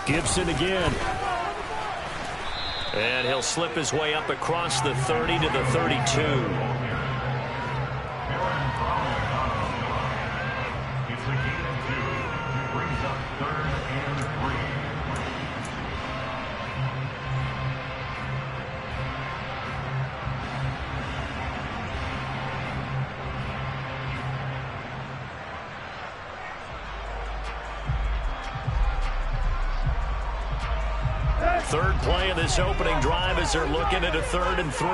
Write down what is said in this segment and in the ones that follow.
Gibson again. And he'll slip his way up across the 30 to the 32. Third play of this opening drive as they're looking at a 3rd and 3.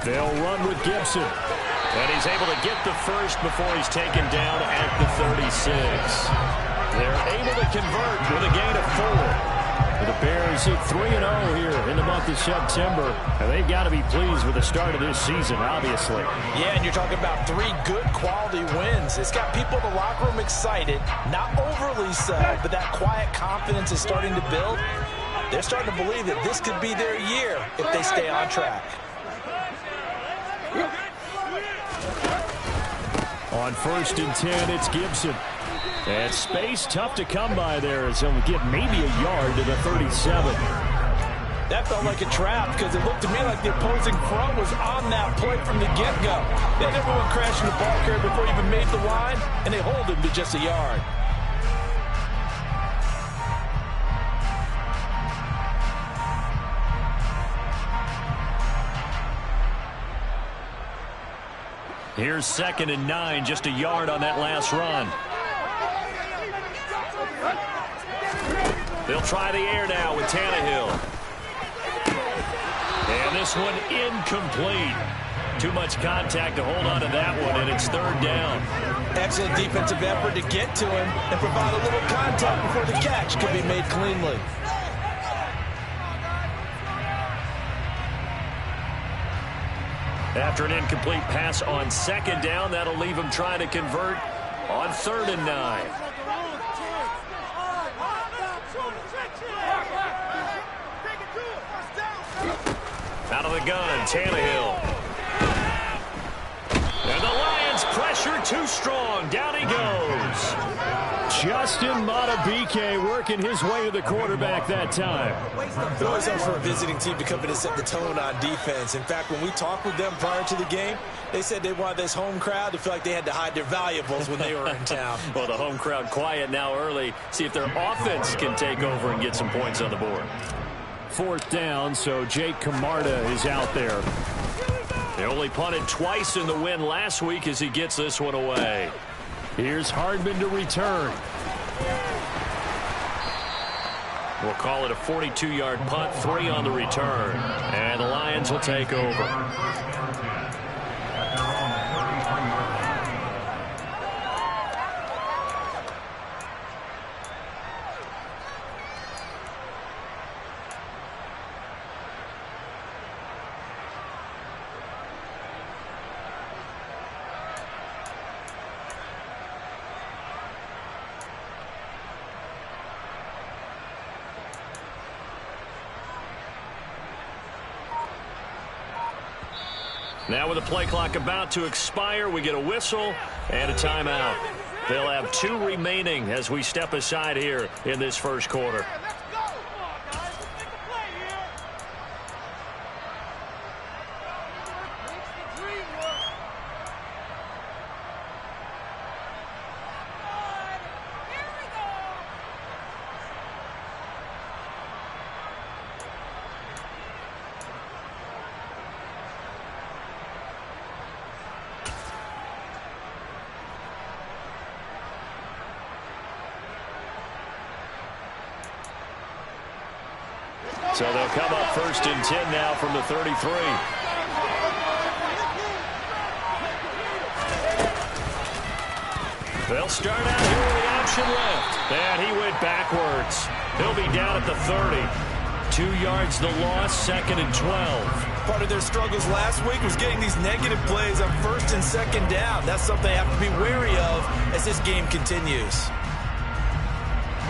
They'll run with Gibson. And he's able to get the first before he's taken down at the 36. They're able to convert with a gain of 4. The Bears hit 3-0 here in the month of September, and they've got to be pleased with the start of this season, obviously. Yeah, and you're talking about 3 good quality wins. It's got people in the locker room excited, not overly so, but that quiet confidence is starting to build. They're starting to believe that this could be their year if they stay on track. On 1st and 10, it's Gibson. And space tough to come by there as he'll get maybe a yard to the 37. That felt like a trap because it looked to me like the opposing front was on that play from the get-go. They had everyone crashing the ball carrier before he even made the line, and they hold him to just a yard. Here's 2nd and 9, just a yard on that last run. They'll try the air now with Tannehill. And this one incomplete. Too much contact to hold on to that one, and it's 3rd down. Excellent defensive effort to get to him and provide a little contact before the catch could be made cleanly. After an incomplete pass on 2nd down, that'll leave him trying to convert on 3rd and 9. Out of the gun, Tannehill. And the Lions pressure too strong. Down he goes. Justin Madubuike working his way to the quarterback that time. It always helps for a visiting team to come in and set the tone on defense. In fact, when we talked with them prior to the game, they said they wanted this home crowd to feel like they had to hide their valuables when they were in town. Well, the home crowd quiet now early. See if their offense can take over and get some points on the board. 4th down, so Jake Camarda is out there. They only punted twice in the win last week as he gets this one away. Here's Hardman to return. We'll call it a 42-yard punt, 3 on the return. And the Lions will take over. Now with the play clock about to expire, we get a whistle and a timeout. They'll have 2 remaining as we step aside here in this first quarter. So they'll come up 1st and 10 now from the 33. They'll start out here with the option left. And he went backwards. He'll be down at the 30. 2 yards the loss, 2nd and 12. Part of their struggles last week was getting these negative plays on 1st and 2nd down. That's something they have to be wary of as this game continues.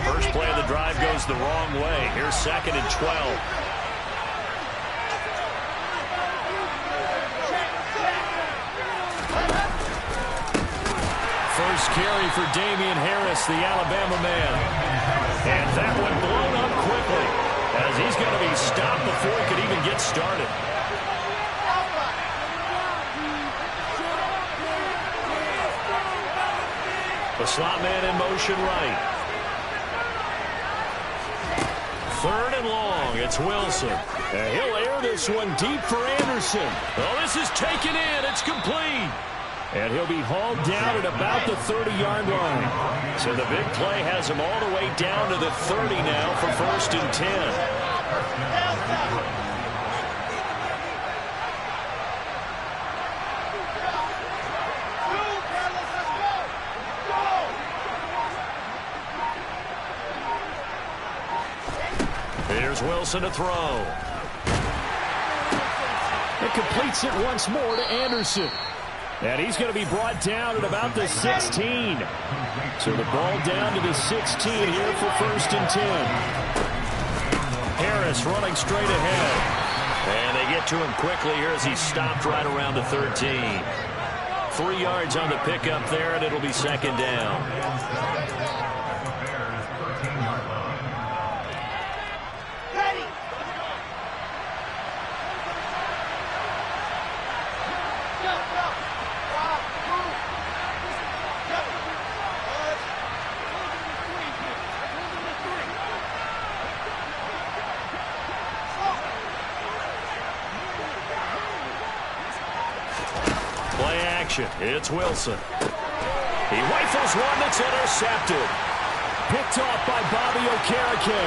First play of the drive goes the wrong way. Here's 2nd and 12. First for Damian Harris, the Alabama man. And that one blown up quickly as he's going to be stopped before he could even get started. The slot man in motion right. Third and long. It's Wilson. And he'll air this one deep for Anderson. Oh, this is taken in. It's complete. And he'll be hauled down at about the 30-yard line. So the big play has him all the way down to the 30 now for 1st and 10. Here's Wilson to throw. It completes it once more to Anderson. And he's going to be brought down at about the 16. So the ball down to the 16 here for 1st and 10. Harris running straight ahead. And they get to him quickly here as he's stopped right around the 13. 3 yards on the pickup there, and it'll be 2nd down. It's Wilson. He rifles one that's intercepted. Picked off by Bobby Okereke.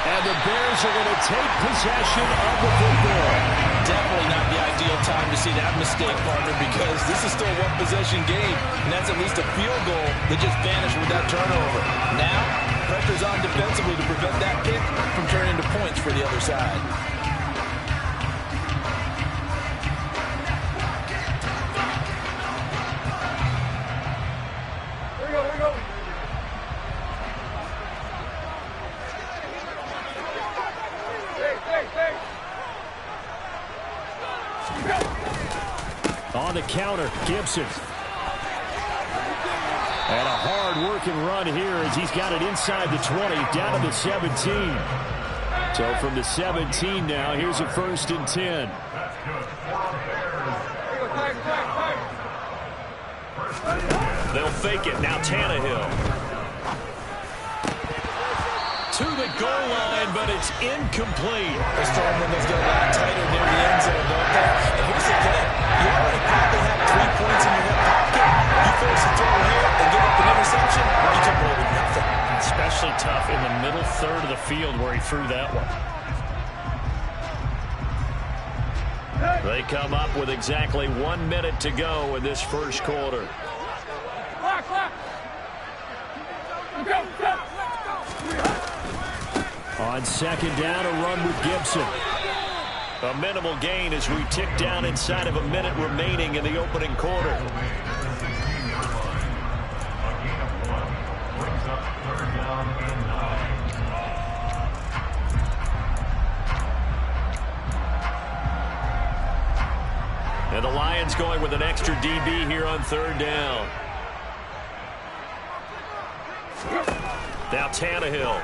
And the Bears are going to take possession of the football. Definitely not the ideal time to see that mistake, partner, because this is still a one-possession game, and that's at least a field goal that just vanished with that turnover. Now, pressure's on defensively to prevent that kick from turning into points for the other side. On the counter, Gibson. And a hard-working run here as he's got it inside the 20, down to the 17. So from the 17 now, here's a 1st and 10. They'll fake it. Now Tannehill. To the goal line, but it's incomplete. Those throwing windows get a lot tighter near the end zone, don't they? And here's the thing. You already probably have 3 points in your hip pocket. You force a throw here and give up an interception, you come away with nothing. Especially tough in the middle third of the field where he threw that one. They come up with exactly 1 minute to go in this first quarter. On 2nd down, a run with Gibson. A minimal gain as we tick down inside of a minute remaining in the opening quarter. And the Lions going with an extra DB here on 3rd down. Now Tannehill.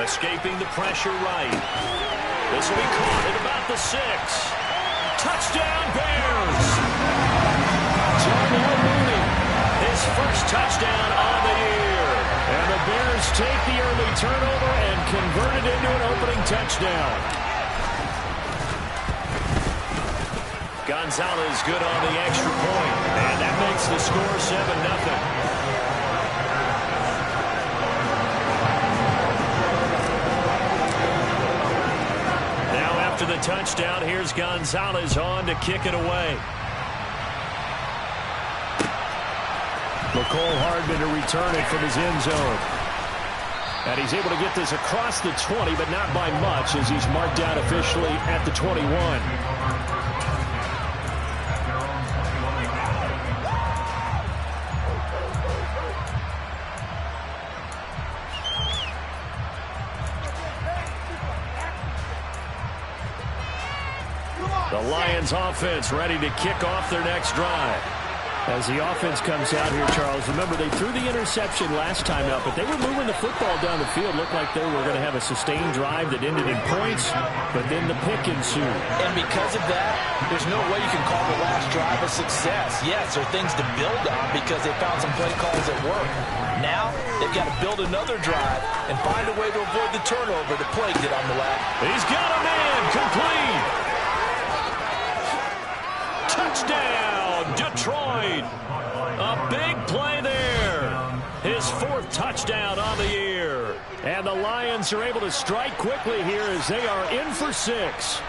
Escaping the pressure right. This will be caught at about the 6. Touchdown, Bears! Darnell Mooney. His first touchdown on the year. And the Bears take the early turnover and convert it into an opening touchdown. Gonzalez good on the extra point. And that makes the score 7-0. After the touchdown, here's Gonzalez on to kick it away. McCole Hardman to return it from his end zone. And he's able to get this across the 20, but not by much as he's marked out officially at the 21. The Lions offense ready to kick off their next drive. As the offense comes out here, Charles, remember they threw the interception last time out, but they were moving the football down the field. Looked like they were going to have a sustained drive that ended in points, but then the pick ensued. And because of that, there's no way you can call the last drive a success. Yes, there are things to build on because they found some play calls that work. Now, they've got to build another drive and find a way to avoid the turnover that plagued it on the left. He's got a man, complete. Touchdown, Detroit. A big play there. His 4th touchdown on the year. And the Lions are able to strike quickly here as they are in for 6.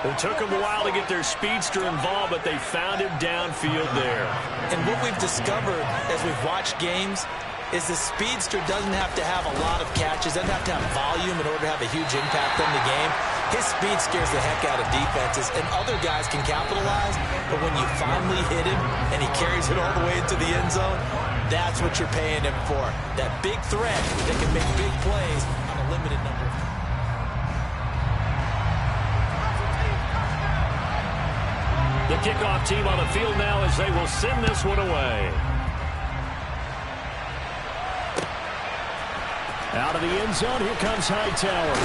It took them a while to get their speedster involved, but they found him downfield there. And what we've discovered as we've watched games is the speedster doesn't have to have a lot of catches, doesn't have to have volume in order to have a huge impact on the game. His speed scares the heck out of defenses, and other guys can capitalize, but when you finally hit him and he carries it all the way into the end zone, that's what you're paying him for. That big threat that can make big plays on a limited number of times. The kickoff team on the field now as they will send this one away. Out of the end zone, here comes Hightower.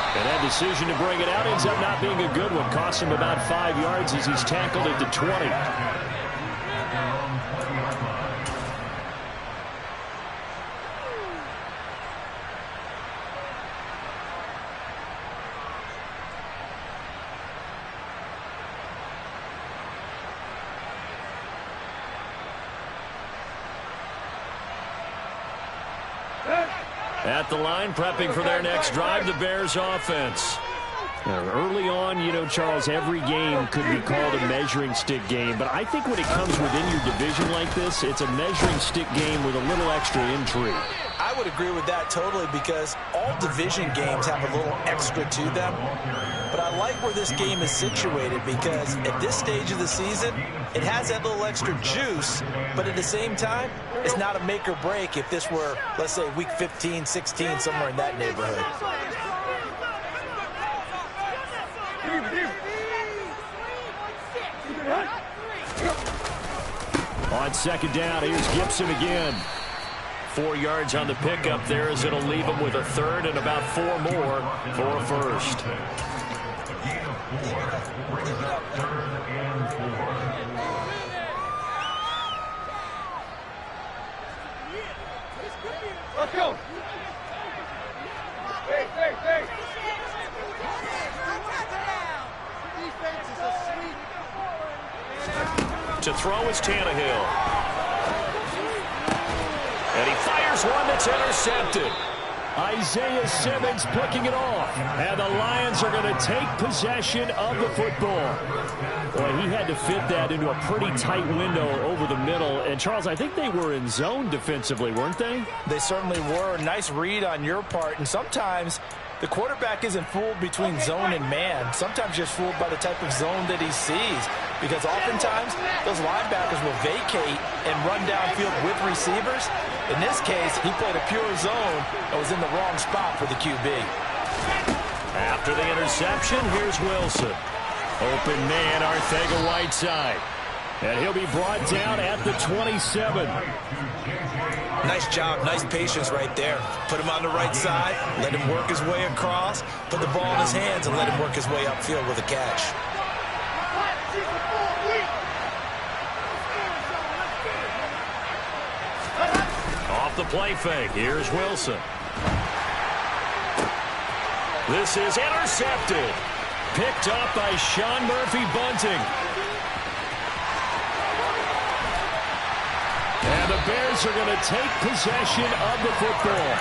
And that decision to bring it out ends up not being a good one. Costs him about 5 yards as he's tackled at the 20. At the line, prepping for their next drive, the Bears offense. Early on, you know, Charles, every game could be called a measuring stick game. But I think when it comes within your division like this, it's a measuring stick game with a little extra intrigue. I would agree with that totally because all division games have a little extra to them. But I like where this game is situated because at this stage of the season, it has that little extra juice, but at the same time, it's not a make or break if this were, let's say, week 15, 16, somewhere in that neighborhood. On second down, here's Gibson again. 4 yards on the pickup there as it'll leave him with a 3rd and about 4 more for a 1st. Let's go. Hey. To throw is Tannehill. And he fires one that's intercepted. Isaiah Simmons picking it off. And the Lions are going to take possession of the football. Boy, he had to fit that into a pretty tight window over the middle. And, Charles, I think they were in zone defensively, weren't they? They certainly were. Nice read on your part. And sometimes the quarterback isn't fooled between zone and man. Sometimes just fooled by the type of zone that he sees. Because oftentimes, those linebackers will vacate and run downfield with receivers. In this case, he played a pure zone and was in the wrong spot for the QB. After the interception, here's Wilson. Open man, Arcega-Whiteside. And he'll be brought down at the 27. Nice job, nice patience right there. Put him on the right side, let him work his way across, put the ball in his hands, and let him work his way upfield with a catch. Off the play fake, here's Wilson. This is intercepted. Picked up by Sean Murphy-Bunting. And the Bears are going to take possession of the football.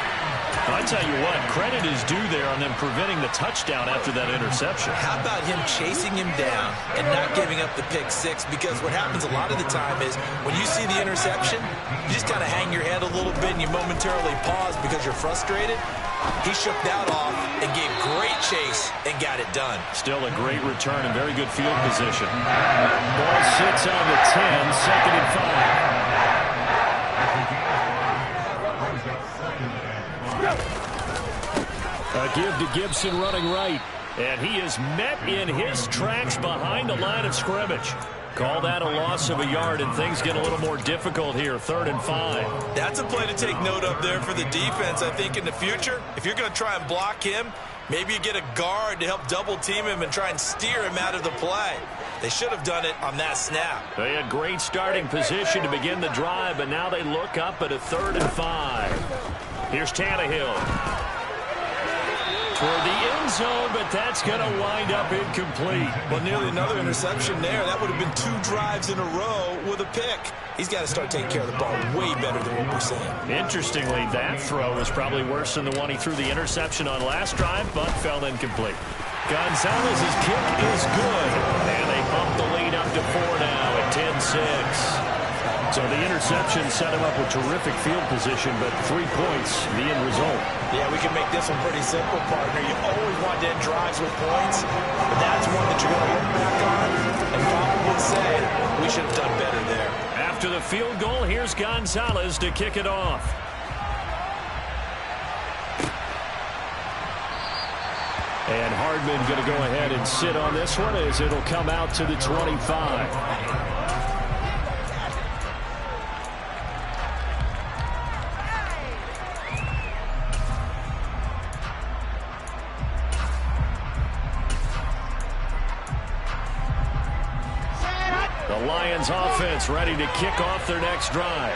I tell you what, credit is due there on them preventing the touchdown after that interception. How about him chasing him down and not giving up the pick six? Because what happens a lot of the time is when you see the interception, you just kind of hang your head a little bit and you momentarily pause because you're frustrated. He shook that off and gave great chase and got it done. Still a great return and very good field position. Ball sits on the 10, 2nd and 5. A give to Gibson running right. And he is met in his tracks behind the line of scrimmage. Call that a loss of a yard, and things get a little more difficult here, 3rd and 5. That's a play to take note of there for the defense, I think, in the future. If you're going to try and block him, maybe you get a guard to help double-team him and try and steer him out of the play. They should have done it on that snap. They had great starting position to begin the drive, but now they look up at a 3rd and 5. Here's Tannehill. Toward the end zone, but that's going to wind up incomplete. Well, nearly another interception there. That would have been 2 drives in a row with a pick. He's got to start taking care of the ball way better than what we're seeing. Interestingly, that throw was probably worse than the one he threw the interception on last drive, but fell incomplete. Gonzalez's kick is good, and they bump the lead up to 4 now at 10-6. So the interception set him up with terrific field position, but 3 points, the end result. Yeah, we can make this one pretty simple, partner. You always want to end drives with points, but that's one that you're going to look back on and probably say we should have done better there. After the field goal, here's Gonzalez to kick it off. And Hardman going to go ahead and sit on this one as it'll come out to the 25. The Lions offense ready to kick off their next drive.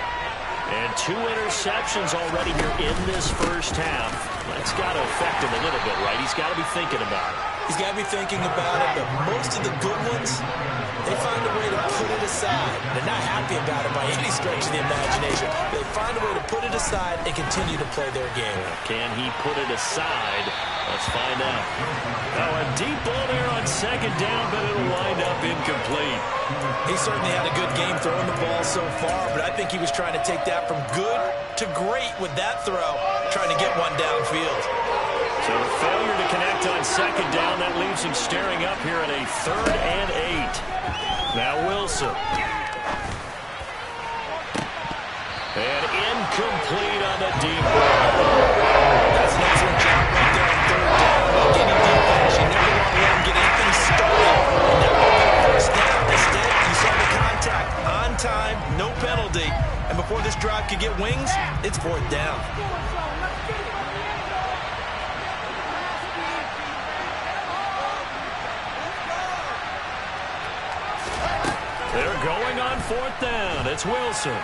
And 2 interceptions already here in this first half. That's got to affect him a little bit, right? He's got to be thinking about it. He's got to be thinking about it, but most of the good ones, they find a way to put it aside. They're not happy about it by any stretch of the imagination. They find a way to put it aside and continue to play their game. Can he put it aside? Let's find out. Oh, a deep ball there on 2nd down, but it'll wind up incomplete. He certainly had a good game throwing the ball so far, but I think he was trying to take that from good to great with that throw, trying to get one downfield. So a failure to connect on 2nd down, that leaves him staring up here at a 3rd and 8. Now Wilson. And incomplete on the deep ball. That's an excellent job right there on 3rd down. Like any defense, you never want to let him get anything started. And that would be the first down. Instead, you saw the contact on time, no penalty. And before this drive could get wings, it's 4th down. They're going on 4th down. It's Wilson.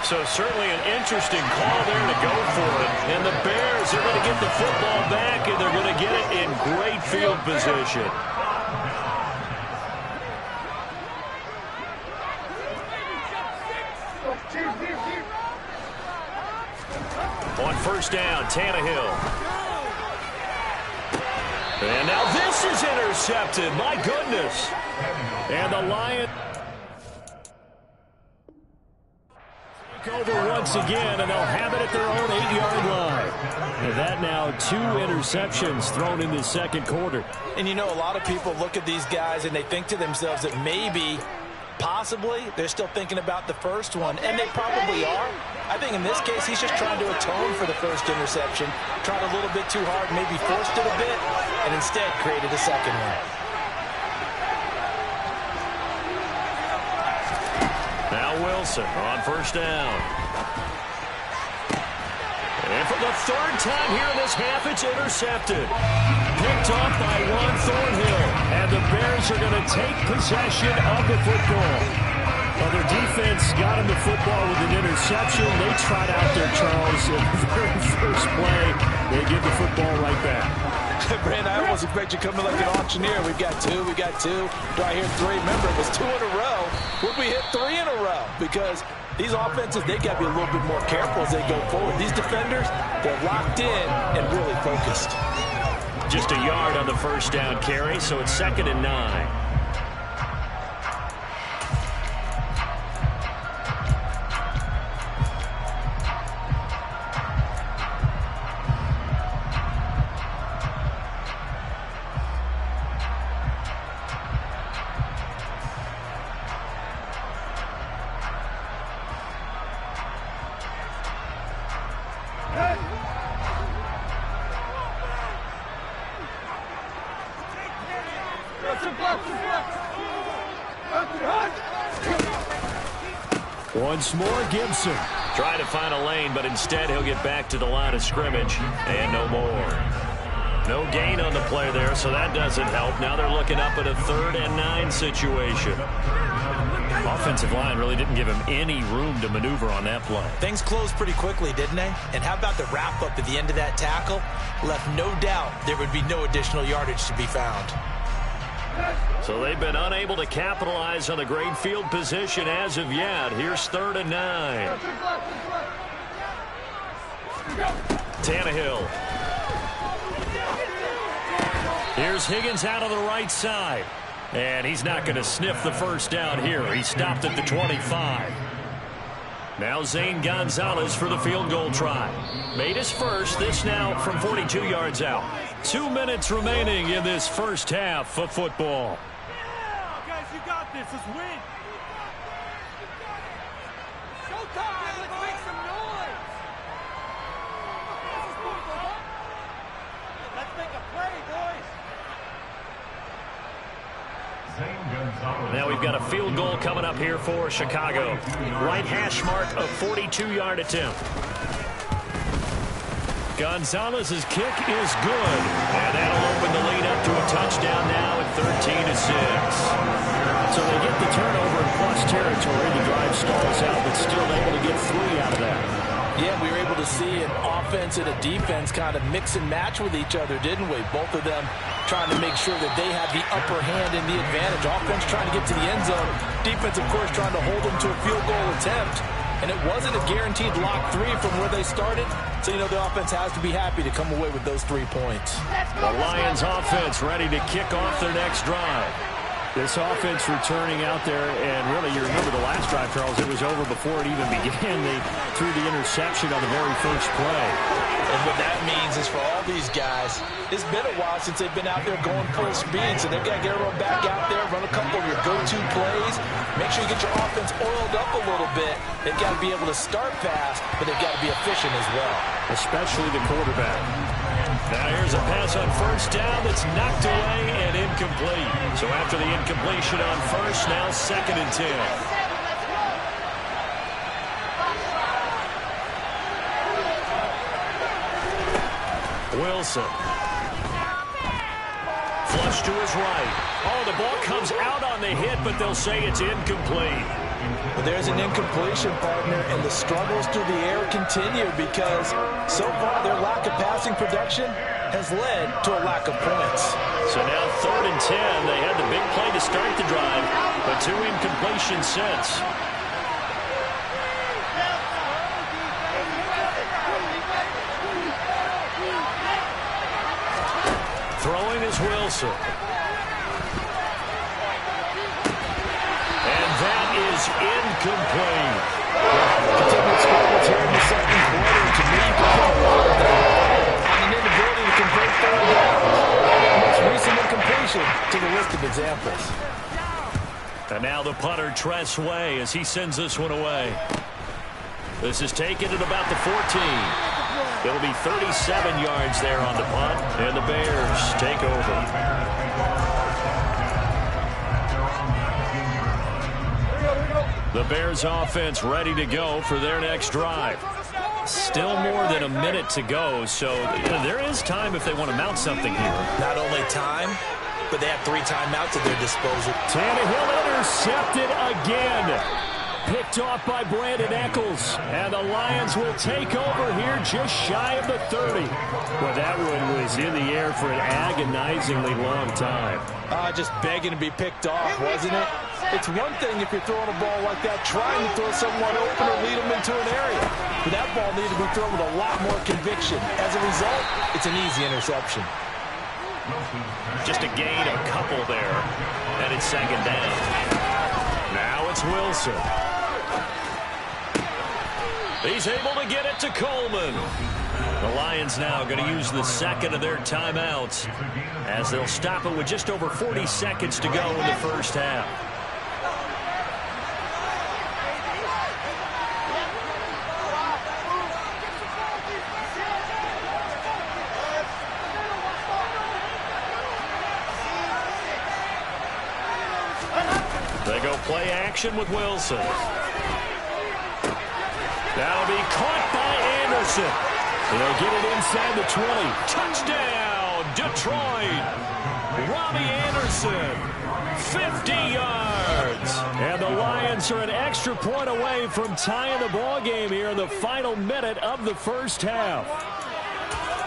So certainly an interesting call there to go for it. And the Bears are going to get the football back, and they're going to get it in great field position. On 1st down, Tannehill. And now this is intercepted. My goodness. And the Lions take over once again, and they'll have it at their own 8-yard line. And that now 2 interceptions thrown in the 2nd quarter. And you know, a lot of people look at these guys and they think to themselves that maybe, possibly, they're still thinking about the first one, and they probably are. I think in this case, he's just trying to atone for the first interception, tried a little bit too hard, maybe forced it a bit, and instead created a 2nd one. Now Wilson on 1st down. And for the 3rd time here in this half, it's intercepted. Picked off by Juan Thornhill. And the Bears are going to take possession of the football. Well, their defense got him the football with an interception. They tried out there, Charles, in the very first play. They give the football right back. Brand, I almost expect you coming like an auctioneer. We've got 2, we got 2. Do I hear 3? Remember, it was 2 in a row. Would we hit 3 in a row? Because these offenses, they got to be a little bit more careful as they go forward. These defenders, they're locked in and really focused. Just a yard on the 1st down carry, so it's 2nd and 9. Once more, Gibson. Trying to find a lane, but instead he'll get back to the line of scrimmage, and no more. No gain on the play there, so that doesn't help. Now they're looking up at a 3rd and 9 situation. Offensive line really didn't give him any room to maneuver on that play. Things closed pretty quickly, didn't they? And how about the wrap-up at the end of that tackle? Left no doubt there would be no additional yardage to be found. So they've been unable to capitalize on the great field position as of yet. Here's 3rd and 9. Tannehill. Here's Higgins out of the right side. And he's not going to sniff the first down here. He stopped at the 25. Now Zane Gonzalez for the field goal try. Made his first. This now from 42 yards out. 2 minutes remaining in this first half of football. Yeah, guys, you got this. Let's win. Showtime. Let's make some noise. Let's make a play, boys. Now we've got a field goal coming up here for Chicago. Right hash mark of 42-yard attempt. Gonzalez's kick is good. And that'll open the lead up to a touchdown now at 13-6. So they get the turnover in plus territory. The drive stalls out, but still able to get 3 out of that. Yeah, we were able to see an offense and a defense kind of mix and match with each other, didn't we? Both of them trying to make sure that they had the upper hand and the advantage. Offense trying to get to the end zone. Defense, of course, trying to hold them to a field goal attempt. And it wasn't a guaranteed lock 3 from where they started. So, you know, the offense has to be happy to come away with those 3 points. The Lions offense ready to kick off their next drive. This offense returning out there, and really, you remember the last drive, Charles, it was over before it even began. They threw the interception on the very first play. And what that means is for all these guys, it's been a while since they've been out there going full speed, so they've got to get everyone back out there, run a couple of your go-to plays, make sure you get your offense oiled up a little bit. They've got to be able to start fast, but they've got to be efficient as well. Especially the quarterback. Now here's a pass on first down that's knocked away and incomplete. So after the incompletion on first, now 2nd and 10. Wilson. Flush to his right. Oh, the ball comes out on the hit, but they'll say it's incomplete. But there's an incompletion, partner, and the struggles through the air continue because so far their lack of passing production has led to a lack of points. So now 3rd and 10. They had the big play to start the drive, but 2 incompletions since. Throwing is Wilson. And that is incomplete. Continued struggles here in the second quarter. To me, you can put a lot of that on an inability to convert 3rd downs. The most recent incompletion to the list of examples. And now the punter, Tress Way, as he sends this one away. This is taken at about the 14. It'll be 37 yards there on the punt, and the Bears take over. The Bears offense ready to go for their next drive. Still more than a minute to go, so there is time if they want to mount something here. Not only time, but they have 3 timeouts at their disposal. Tannehill intercepted again. Picked off by Brandon Eccles. And the Lions will take over here just shy of the 30. Well, that one was in the air for an agonizingly long time. Just begging to be picked off, wasn't it? It's one thing if you're throwing a ball like that, trying to throw someone open or lead them into an area. But that ball needed to be thrown with a lot more conviction. As a result, it's an easy interception. Just a gain of a couple there. And it's 2nd down. Now it's Wilson. He's able to get it to Coleman. The Lions now going to use the 2nd of their timeouts as they'll stop it with just over 40 seconds to go in the first half. play action with Wilson. That'll be caught by Anderson. They'll get it inside the 20. Touchdown, Detroit. Robbie Anderson, 50 yards. And the Lions are an extra point away from tying the ball game here in the final minute of the first half.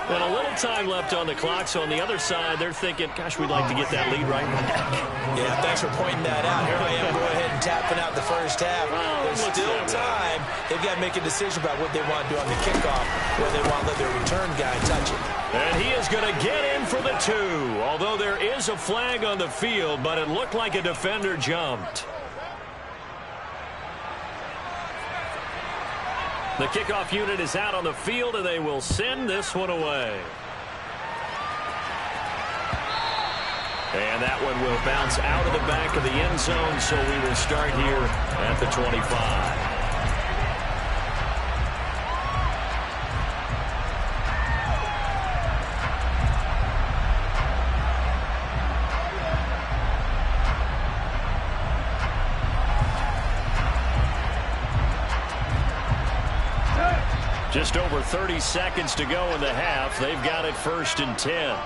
And a little time left on the clock, so on the other side, they're thinking, gosh, we'd like to get that lead right back. Yeah, thanks for pointing that out. Here I am going ahead and tapping out the first half. There's still time. They've got to make a decision about what they want to do on the kickoff, whether they want to let their return guy touch it. And he is going to get in for the 2, although there is a flag on the field, but it looked like a defender jumped. The kickoff unit is out on the field, and they will send this one away. And that one will bounce out of the back of the end zone, so we will start here at the 25. Just over 30 seconds to go in the half. They've got it 1st and 10.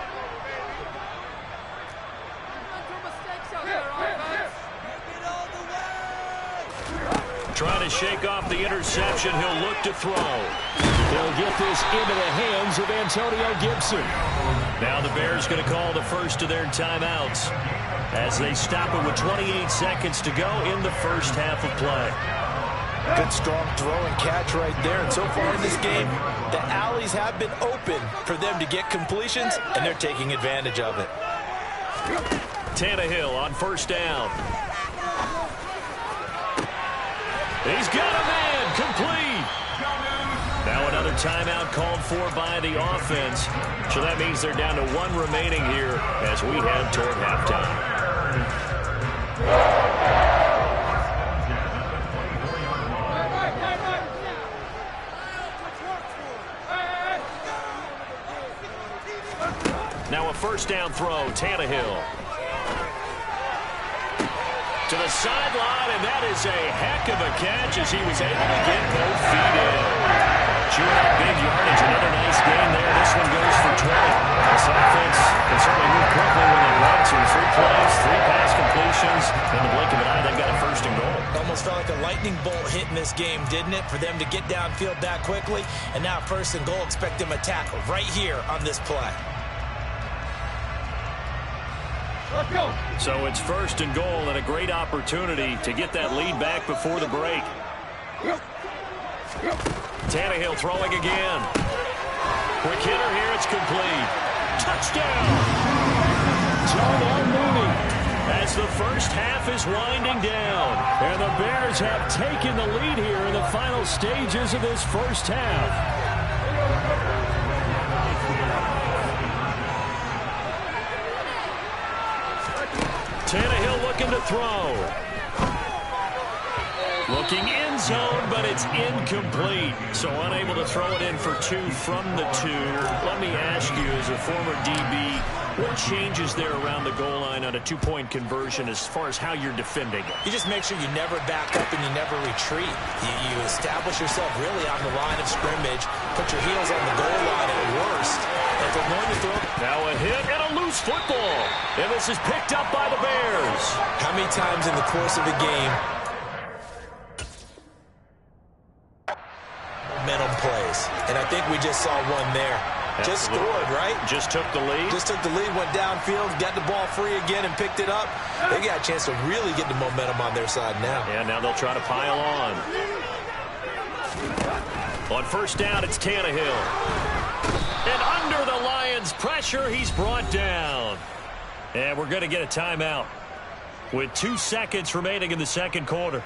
Trying to shake off the interception. He'll look to throw. They'll get this into the hands of Antonio Gibson. Now the Bears going to call the first of their timeouts as they stop it with 28 seconds to go in the first half of play. Good strong throw and catch right there. And so far in this game, the alleys have been open for them to get completions, and they're taking advantage of it. Tannehill on 1st down. He's got a man complete. Now another timeout called for by the offense. So that means they're down to 1 remaining here as we head toward halftime. Now a 1st down throw, Tannehill. To the sideline, and that is a heck of a catch as he was able to get both feet in. Chewing up big yardage, another nice gain there. This one goes for 20. This offense can certainly move quickly when they want to. 3 plays, 3 pass completions. In the blink of an eye, they've got a 1st and goal. Almost felt like a lightning bolt hit in this game, didn't it? For them to get downfield that quickly. And now 1st and goal, expect them to tackle right here on this play. So it's 1st and goal and a great opportunity to get that lead back before the break. Tannehill throwing again. Quick hitter here, it's complete. Touchdown! Darnell Mooney. As the first half is winding down. And the Bears have taken the lead here in the final stages of this first half. Tannehill looking to throw. Looking end zone, but it's incomplete. So unable to throw it in for 2 from the 2. Let me ask you, as a former DB, what changes there around the goal line on a 2-point conversion as far as how you're defending it? You just make sure you never back up and you never retreat. You establish yourself really on the line of scrimmage, put your heels on the goal line at worst. If they're going to throw... Now a hit and a loose football. And this is picked up by the Bears. How many times in the course of a game momentum plays? And I think we just saw one there. Just scored, right? Just took the lead. Just took the lead, went downfield, got the ball free again and picked it up. They got a chance to really get the momentum on their side now. Yeah, now they'll try to pile on. On 1st down, it's Tannehill. And under the Lions' pressure, he's brought down. And we're going to get a timeout with 2 seconds remaining in the second quarter.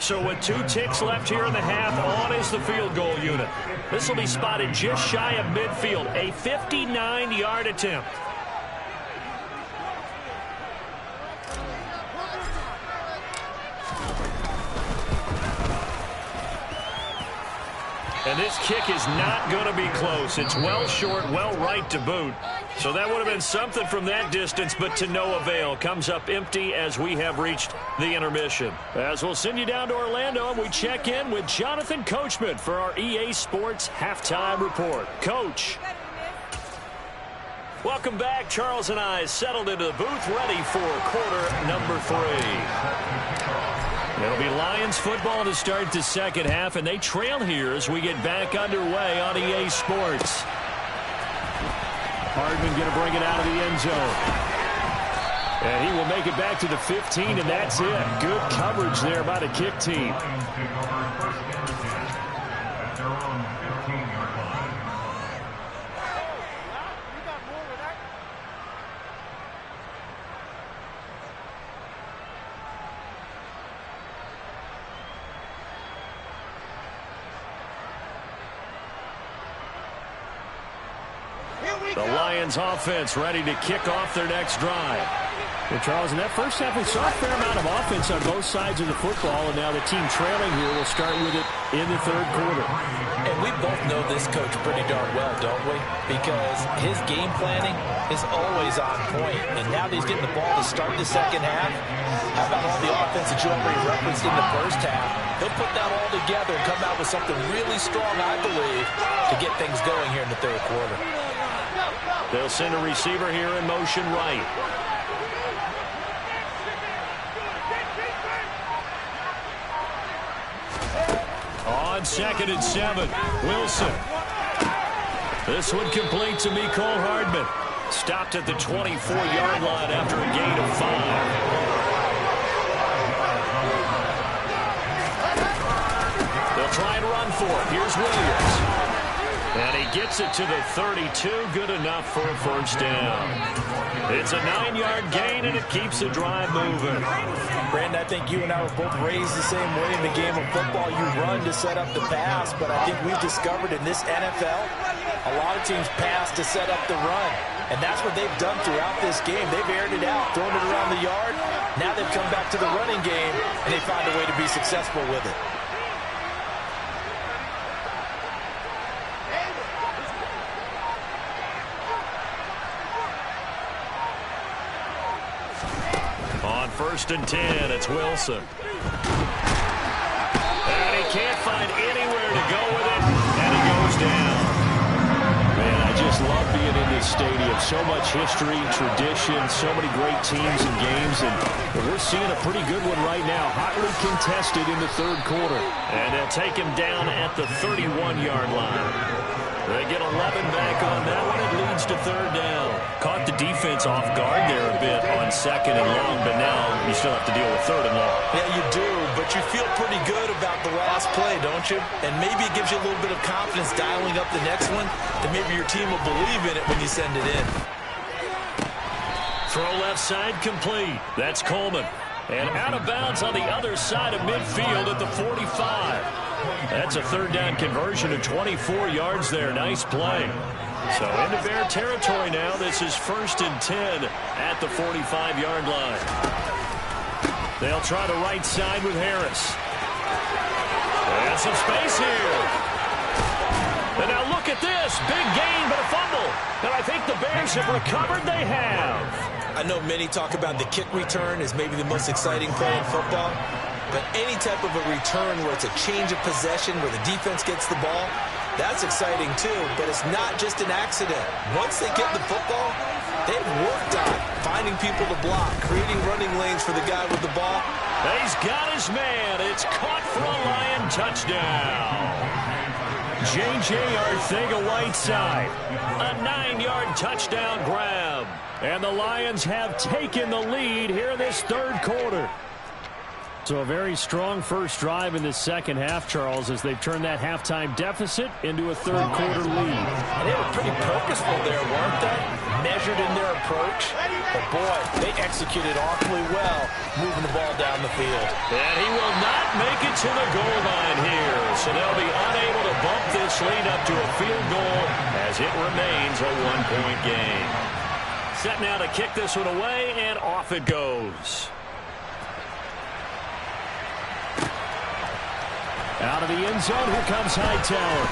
So with 2 ticks left here in the half, on is the field goal unit. This will be spotted just shy of midfield, a 59-yard attempt. And this kick is not going to be close. It's well short, well right to boot. So that would have been something from that distance, but to no avail. Comes up empty as we have reached the intermission. As we'll send you down to Orlando, and we check in with Jonathan Coachman for our EA Sports Halftime Report. Coach. Welcome back. Charles and I settled into the booth, ready for quarter number 3. It'll be Lions football to start the second half, and they trail here as we get back underway on EA Sports. Hardman going to bring it out of the end zone. And he will make it back to the 15, and that's it. Good coverage there by the kick team. The Lions offense ready to kick off their next drive. Well, Charles, in that first half, we saw a fair amount of offense on both sides of the football, and now the team trailing here will start with it in the third quarter. And we both know this coach pretty darn well, don't we? Because his game planning is always on point. And now that he's getting the ball to start the second half, how about all the offense that you already referenced in the first half? He'll put that all together and come out with something really strong, I believe, to get things going here in the third quarter. They'll send a receiver here in motion right. On 2nd and 7, Wilson. This one complete to Mecole Hardman. Stopped at the 24-yard line after a gain of 5. They'll try and run for it. Here's Williams. And he gets it to the 32. Good enough for a first down. It's a 9-yard gain, and it keeps the drive moving. Brandon, I think you and I were both raised the same way in the game of football. You run to set up the pass, but I think we've discovered in this NFL, a lot of teams pass to set up the run. And that's what they've done throughout this game. They've aired it out, thrown it around the yard. Now they've come back to the running game, and they found a way to be successful with it. On 1st and 10, it's Wilson. And he can't find anywhere to go with it, and he goes down. Man, I just love being in this stadium. So much history, tradition, so many great teams and games, and we're seeing a pretty good one right now. Hotly contested in the third quarter. And they'll take him down at the 31-yard line. They get 11 back on that one. It leads to third down. Caught the defense off guard there a bit on 2nd and long, but now you still have to deal with 3rd and long. Yeah, you do, but you feel pretty good about the last play, don't you? And maybe it gives you a little bit of confidence dialing up the next one, that maybe your team will believe in it when you send it in. Throw left side complete. That's Coleman. And out of bounds on the other side of midfield at the 45. That's a 3rd down conversion of 24 yards there. Nice play. So into Bear territory now. This is 1st and 10 at the 45-yard line. They'll try the right side with Harris. And some space here. And now look at this. Big gain, but a fumble. And I think the Bears have recovered. They have. I know many talk about the kick return as maybe the most exciting play in football. But any type of a return where it's a change of possession, where the defense gets the ball, that's exciting too. But it's not just an accident. Once they get the football, they've worked on finding people to block, creating running lanes for the guy with the ball. He's got his man. It's caught for a Lion touchdown. J.J. Arcega-Whiteside. A 9-yard touchdown grab. And the Lions have taken the lead here in this third quarter. So a very strong first drive in the second half, Charles, as they've turned that halftime deficit into a third quarter lead. And they were pretty purposeful there, weren't they? Measured in their approach. But boy, they executed awfully well, moving the ball down the field. And he will not make it to the goal line here. So they'll be unable to bump this lead up to a field goal as it remains a one-point game. Set now to kick this one away, and off it goes. Out of the end zone, here comes Hightower.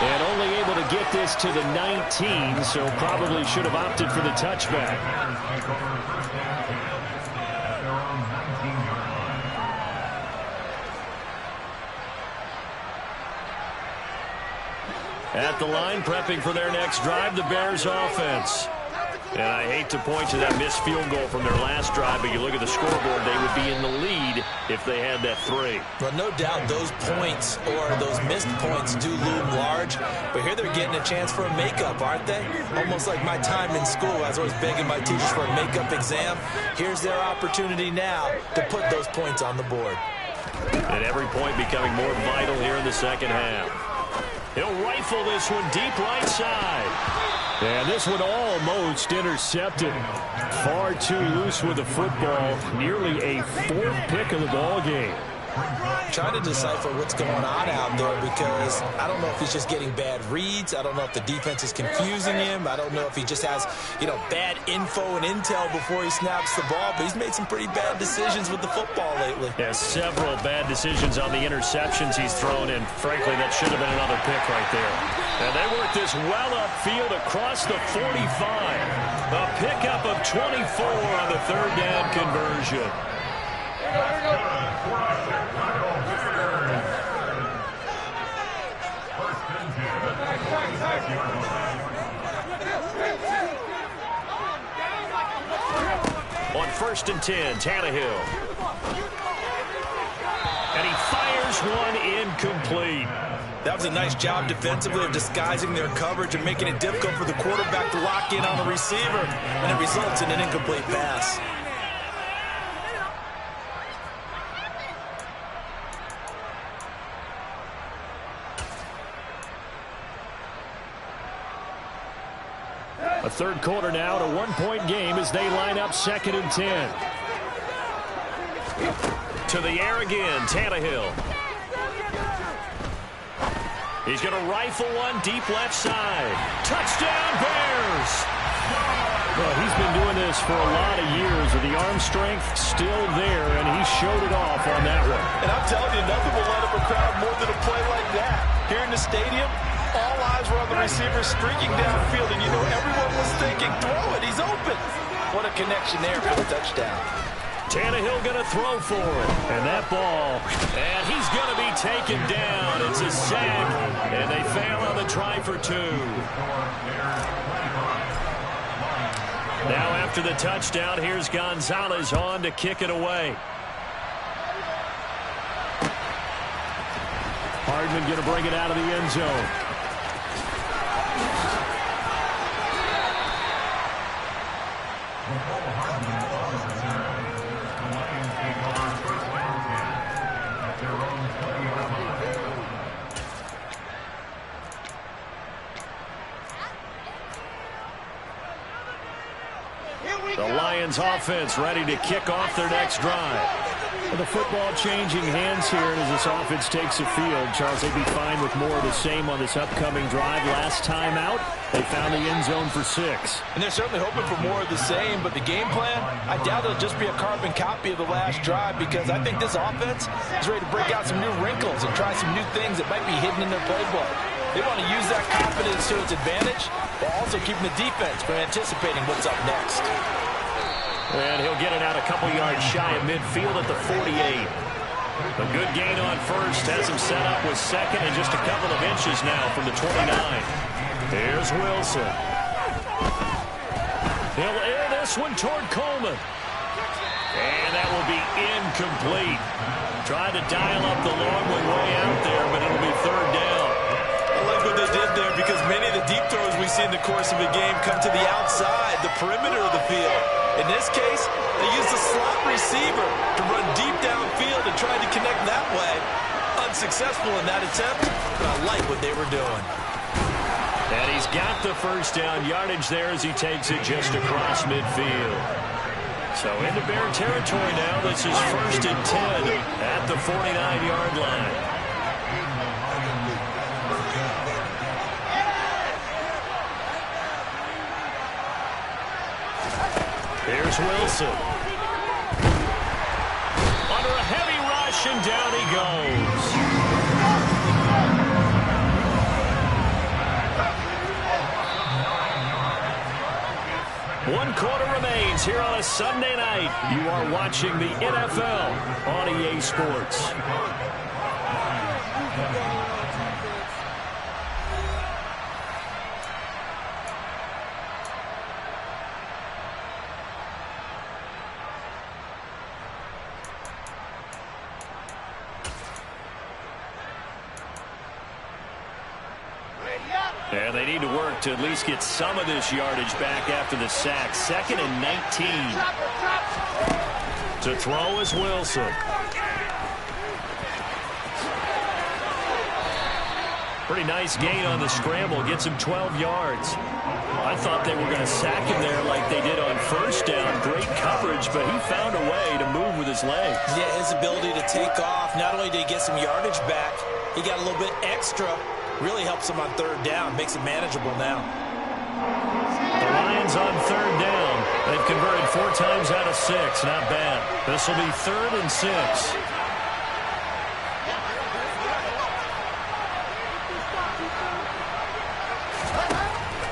And only able to get this to the 19, so probably should have opted for the touchback. At the line, prepping for their next drive, the Bears offense. And I hate to point to that missed field goal from their last drive, but you look at the scoreboard, they would be in the lead if they had that 3. Well, no doubt those points or those missed points do loom large, but here they're getting a chance for a makeup, aren't they? Almost like my time in school. I was always begging my teachers for a makeup exam. Here's their opportunity now to put those points on the board. And every point becoming more vital here in the second half. He'll rifle this one deep right side. And this one almost intercepted. Far too loose with the football. Nearly a 4th pick of the ball game. Trying to decipher what's going on out there because I don't know if he's just getting bad reads. I don't know if the defense is confusing him. I don't know if he just has, bad info and intel before he snaps the ball. But he's made some pretty bad decisions with the football lately. Yeah, several bad decisions on the interceptions he's thrown in. Frankly, that should have been another pick right there. And they work this well upfield across the 45. A pickup of 24 on the 3rd down conversion. On 1st and 10, Tannehill. And he fires one incomplete. That was a nice job defensively of disguising their coverage and making it difficult for the quarterback to lock in on the receiver. And it results in an incomplete pass. A 3rd quarter now, to 1-point game as they line up 2nd and 10. To the air again, Tannehill. He's going to rifle one deep left side. Touchdown, Bears! Well, he's been doing this for a lot of years with the arm strength still there, and he showed it off on that one. And I'm telling you, nothing will let up a crowd more than a play like that. Here in the stadium, all eyes were on the receiver streaking downfield, and everyone was thinking, throw it, he's open. What a connection there for the touchdown. Tannehill going to throw for it. And that ball, and he's going to be taken down. It's a sack, and they fail on the try for 2. Now after the touchdown, here's Gonzalez on to kick it away. Hardman going to bring it out of the end zone. The Lions offense ready to kick off their next drive. Well, the football changing hands here as this offense takes the field. Charles, they'd be fine with more of the same on this upcoming drive. Last time out, they found the end zone for 6. And they're certainly hoping for more of the same, but the game plan, I doubt it'll just be a carbon copy of the last drive because I think this offense is ready to break out some new wrinkles and try some new things that might be hidden in their playbook. They want to use that confidence to its advantage, while also keeping the defense from anticipating what's up next. And he'll get it out a couple yards shy of midfield at the 48. A good gain on 1st has him set up with 2nd and just a couple of inches now from the 29. Here's Wilson. He'll air this one toward Coleman. And that will be incomplete. Tried to dial up the long one way out there, but it'll be 3rd down. I like what they did there because many of the deep throws we see in the course of a game come to the outside, the perimeter of the field. In this case, they used the slot receiver to run deep downfield and tried to connect that way. Unsuccessful in that attempt, but I like what they were doing. And he's got the 1st down yardage there as he takes it just across midfield. So into Bear territory now. This is 1st and 10 at the 49-yard line. Here's Wilson. Under a heavy rush, and down he goes. third quarter remains here on a Sunday night. You are watching the NFL on EA Sports. And they need to work to at least get some of this yardage back after the sack. 2nd and 19. To throw is Wilson. Pretty nice gain on the scramble. Gets him 12 yards. I thought they were going to sack him there like they did on first down. Great coverage, but he found a way to move with his legs. Yeah, his ability to take off. Not only did he get some yardage back, he got a little bit extra. Really helps him on third down. Makes it manageable now. The Lions on third down. They've converted 4 times out of 6. Not bad. This will be 3rd and 6.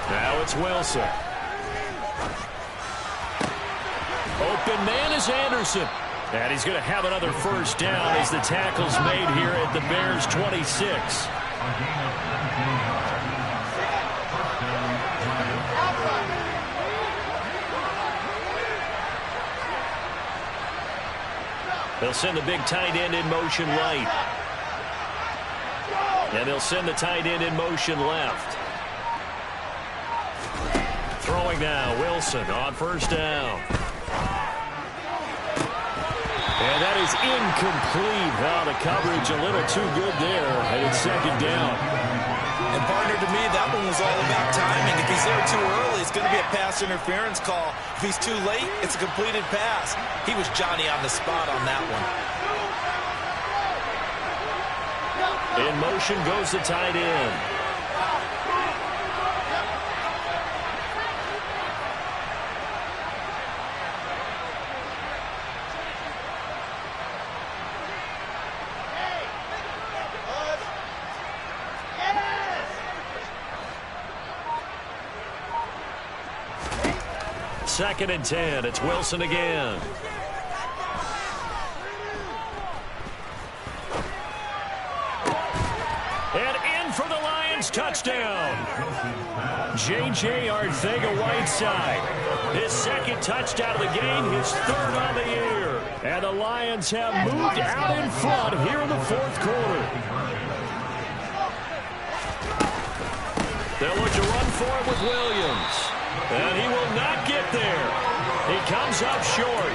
Now it's Wilson. Open man is Anderson. And he's going to have another first down as the tackle's made here at the Bears' 26. They'll send the big tight end in motion right. And they'll send the tight end in motion left. Throwing now, Wilson on first down. And that is incomplete. Wow, the coverage a little too good there. And it's 2nd down. And partner, to me, that one was all about timing. If he's there too early, it's going to be a pass interference call. If he's too late, it's a completed pass. He was Johnny on the spot on that one. In motion goes the tight end. Second and 10. It's Wilson again. And in for the Lions touchdown. J.J. Arcega-Whiteside. His 2nd touchdown of the game, his 3rd on the year. And the Lions have moved out in front here in the 4th quarter. They'll look to run for it with Williams. And he will not get there. He comes up short.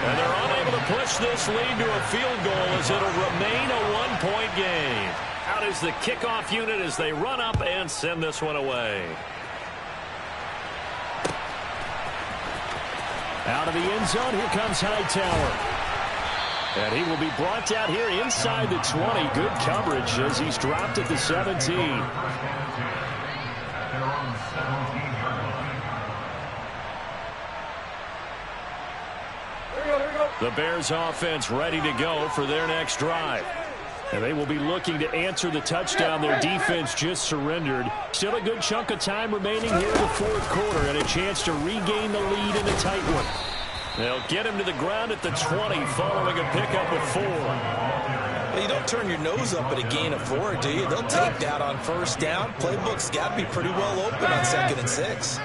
And they're unable to push this lead to a field goal as it'll remain a 1-point game. Out is the kickoff unit as they run up and send this one away. Out of the end zone, here comes Hightower. And he will be brought down here inside the 20. Good coverage as he's dropped at the 17. The Bears offense ready to go for their next drive. And they will be looking to answer the touchdown their defense just surrendered. Still a good chunk of time remaining here in the 4th quarter and a chance to regain the lead in a tight one. They'll get him to the ground at the 20 following a pickup of 4. Well, you don't turn your nose up at a gain of 4, do you? They'll take that on first down. Playbook's got to be pretty well open on 2nd and 6.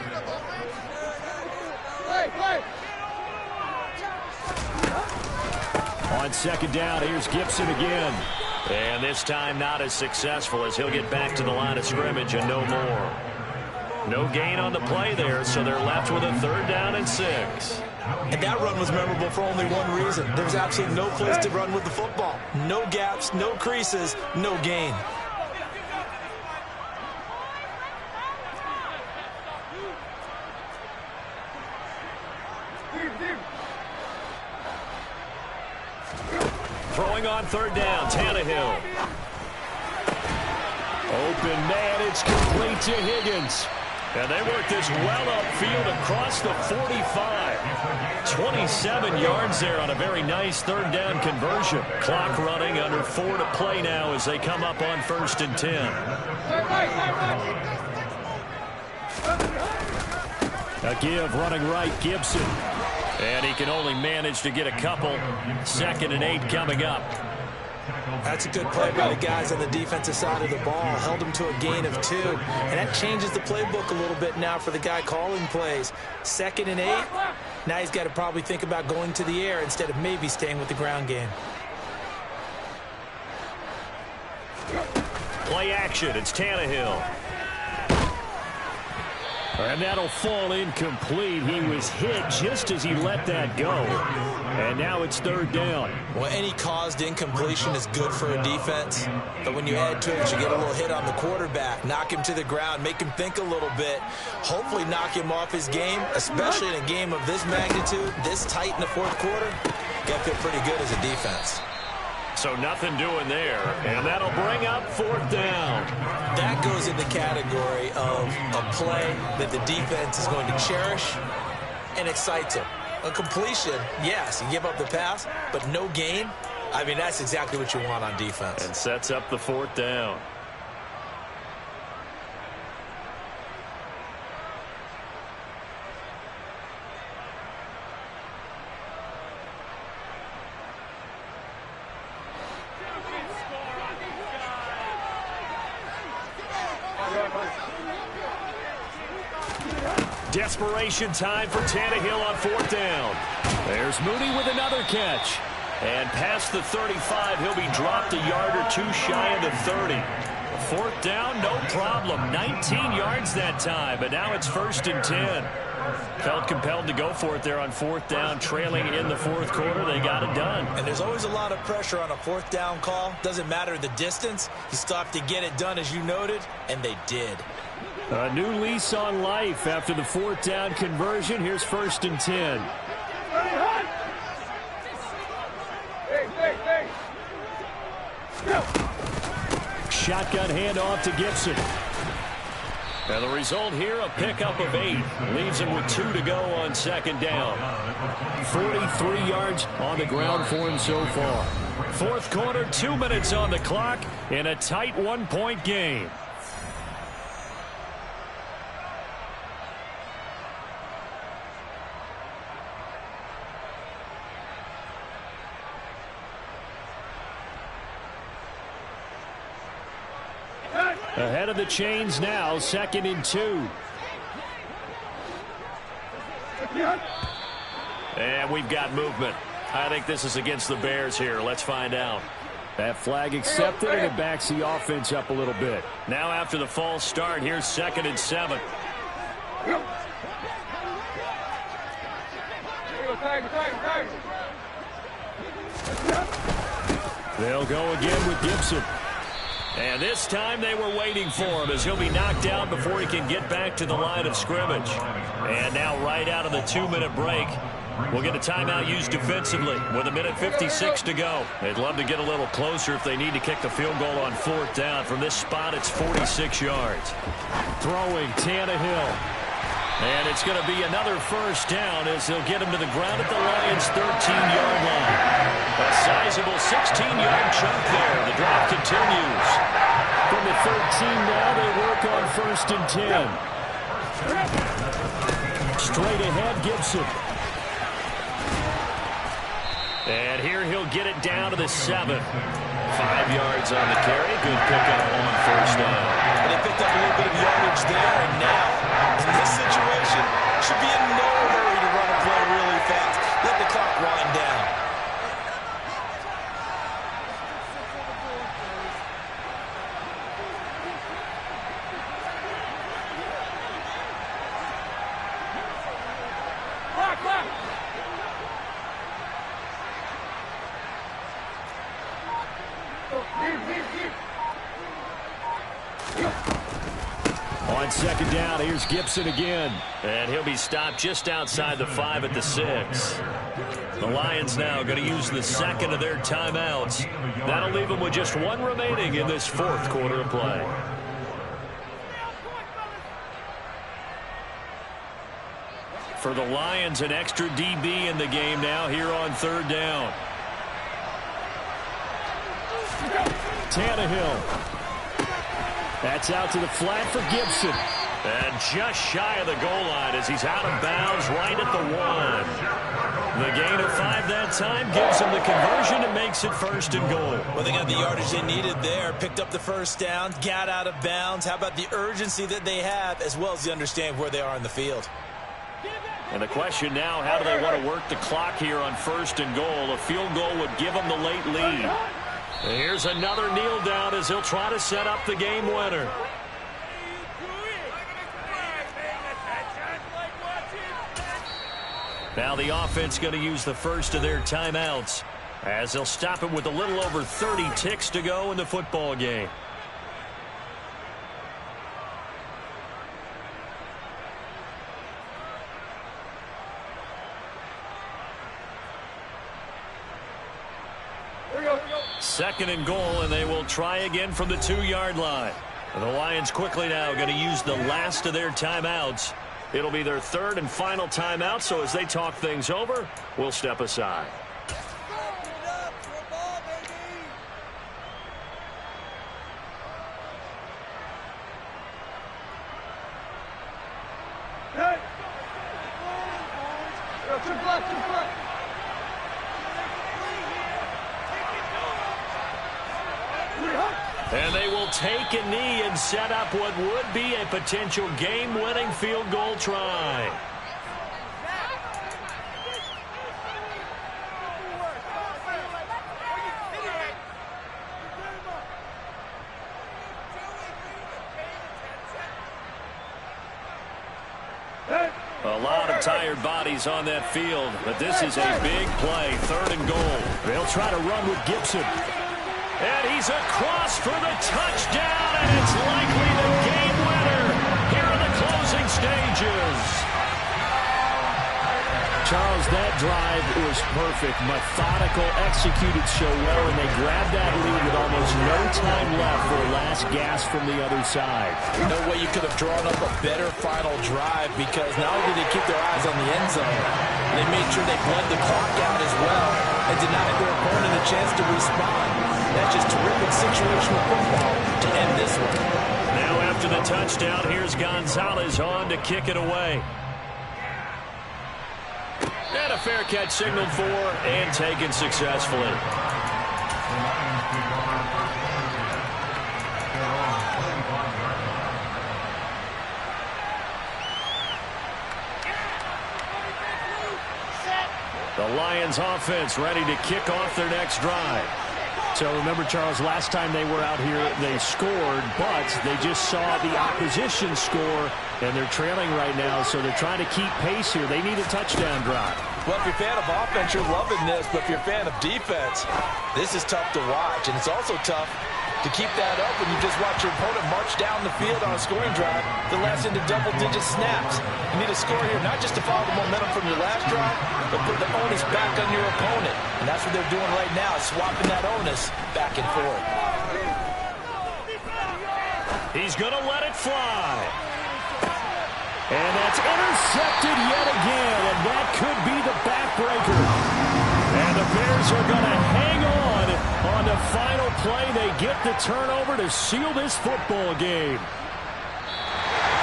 On 2nd down, here's Gibson again. And this time not as successful as he'll get back to the line of scrimmage and no more. No gain on the play there, so they're left with a 3rd down and 6. And that run was memorable for only one reason. There's absolutely no place to run with the football. No gaps, no creases, no gain. Throwing on 3rd down, Tannehill. Open man, it's complete to Higgins. And they work this well upfield across the 45. 27 yards there on a very nice 3rd down conversion. Clock running under 4 to play now as they come up on 1st and 10. A give running right, Gibson. And he can only manage to get a couple. 2nd and 8 coming up. That's a good play by the guys on the defensive side of the ball. Held him to a gain of 2. And that changes the playbook a little bit now for the guy calling plays. 2nd and 8. Now he's got to probably think about going to the air instead of maybe staying with the ground game. Play action. It's Tannehill. And that'll fall incomplete. He was hit just as he let that go. And now it's 3rd down. Well, any caused incompletion is good for a defense. But when you add to it, you get a little hit on the quarterback. Knock him to the ground. Make him think a little bit. Hopefully knock him off his game, especially in a game of this magnitude, this tight in the 4th quarter. Got to feel pretty good as a defense. So nothing doing there. And that'll bring up 4th down. That goes in the category of a play that the defense is going to cherish and excites them. A completion, yes, you give up the pass, but no gain. I mean, that's exactly what you want on defense. And sets up the 4th down. Desperation time for Tannehill on 4th down. There's Mooney with another catch. And past the 35, he'll be dropped a yard or 2 shy of the 30. 4th down, no problem. 19 yards that time, but now it's 1st and 10. Felt compelled to go for it there on 4th down, trailing in the 4th quarter. They got it done. And there's always a lot of pressure on a 4th down call. Doesn't matter the distance. You stop to get it done, as you noted, and they did. A new lease on life after the 4th down conversion. Here's 1st and 10. Shotgun handoff to Gibson. And the result here, a pickup of 8. Leaves him with 2 to go on 2nd down. 43 yards on the ground for him so far. 4th quarter, 2 minutes on the clock in a tight 1-point game. Ahead of the chains now, 2nd and 2. And we've got movement. I think this is against the Bears here. Let's find out. That flag accepted, and it backs the offense up a little bit. Now after the false start, here's 2nd and 7. They'll go again with Gibson. And this time they were waiting for him as he'll be knocked down before he can get back to the line of scrimmage. And now right out of the 2-minute break, we'll get a timeout used defensively with 1:56 to go. They'd love to get a little closer if they need to kick the field goal on 4th down. From this spot, it's 46 yards. Throwing Tannehill. And it's going to be another 1st down as they'll get him to the ground at the Lions' 13-yard line. A sizable 16-yard chunk there. The drive continues. From the 13 now, they work on 1st and 10. Straight ahead, Gibson. And here he'll get it down to the 7. 5 yards on the carry. Good pickup on 1st down. But they picked up a little bit of yardage there, and now, in this situation, should be in no hurry to run a play really fast. Let the clock wind down. On 2nd down, here's Gibson again. And he'll be stopped just outside the 5 at the 6. The Lions now going to use the 2nd of their timeouts. That'll leave them with just 1 remaining in this 4th quarter of play. For the Lions, an extra DB in the game now here on 3rd down. Tannehill. That's out to the flat for Gibson. And just shy of the goal line as he's out of bounds right at the 1. The gain of 5 that time gives him the conversion and makes it 1st and goal. Well, they got the yardage they needed there. Picked up the 1st down, got out of bounds. How about the urgency that they have as well as the understand where they are in the field? And the question now, how do they want to work the clock here on 1st and goal? A field goal would give them the late lead. And here's another kneel down as he'll try to set up the game winner. Now the offense going to use the first of their timeouts as they'll stop it with a little over 30 ticks to go in the football game. Second and goal, and they will try again from the 2-yard line. And the Lions quickly now going to use the last of their timeouts. It'll be their 3rd and final timeout, so as they talk things over, we'll step aside. And they will take a knee and set up what would be a potential game-winning field goal try. A lot of tired bodies on that field, but this is a big play, 3rd and goal. They'll try to run with Gibson. And he's across for the touchdown, and it's likely the game winner here in the closing stages. Charles, that drive was perfect. Methodical, executed so well, and they grabbed that lead with almost no time left for a last gasp from the other side. No way you could have drawn up a better final drive because not only did they keep their eyes on the end zone, they made sure they bled the clock out as well and denied their opponent a chance to respond. That's just terrific situational football to end this one. Now after the touchdown, here's Gonzalez on to kick it away. And a fair catch signaled for and taken successfully. The Lions offense ready to kick off their next drive. So remember, Charles, last time they were out here, they scored, but they just saw the opposition score, and they're trailing right now, so they're trying to keep pace here. They need a touchdown drive. Well, if you're a fan of offense, you're loving this, but if you're a fan of defense, this is tough to watch, and it's also tough to keep that up when you just watch your opponent march down the field on a scoring drive that lasts into double-digit snaps. You need a score here, not just to follow the momentum from your last drive, but put the onus back on your opponent. And that's what they're doing right now, swapping that onus back and forth. He's going to let it fly. And that's intercepted yet again, and that could be the backbreaker. And the Bears are going to hang on the final play. They get the turnover to seal this football game.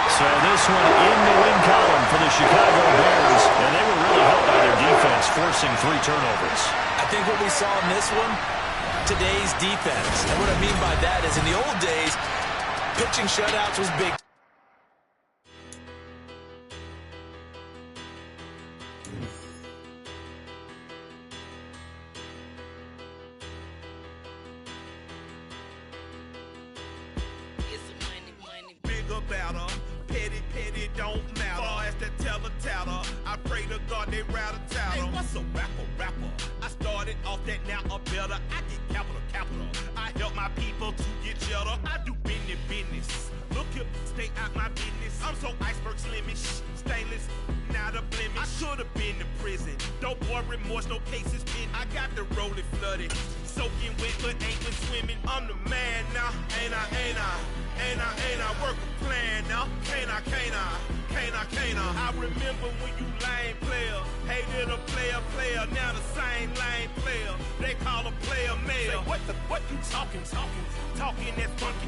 So this one in the win column for the Chicago Bears, and they were really helped by their defense, forcing 3 turnovers. I think what we saw in this one, today's defense. And what I mean by that is in the old days, pitching shutouts was big. Better, petty, don't matter. Far as the teller, I pray to God they rattle tattle. Hey, what's a rapper? I started off that, now I'm better. I get capital. I help my people to get cheddar. I do business. Look here, stay out my business. I'm so iceberg slimish, stainless, not a blemish. I should have been in prison. Don't boy remorse, no cases pinned. I got the rolling flooded, soaking wet, but ain't been swimming. I'm the man now, ain't I? Work a plan now, can't I? I remember when you lame player, hated a player, now the same lame player. They call a player mayor. Say, what you talking? Talking that's funky.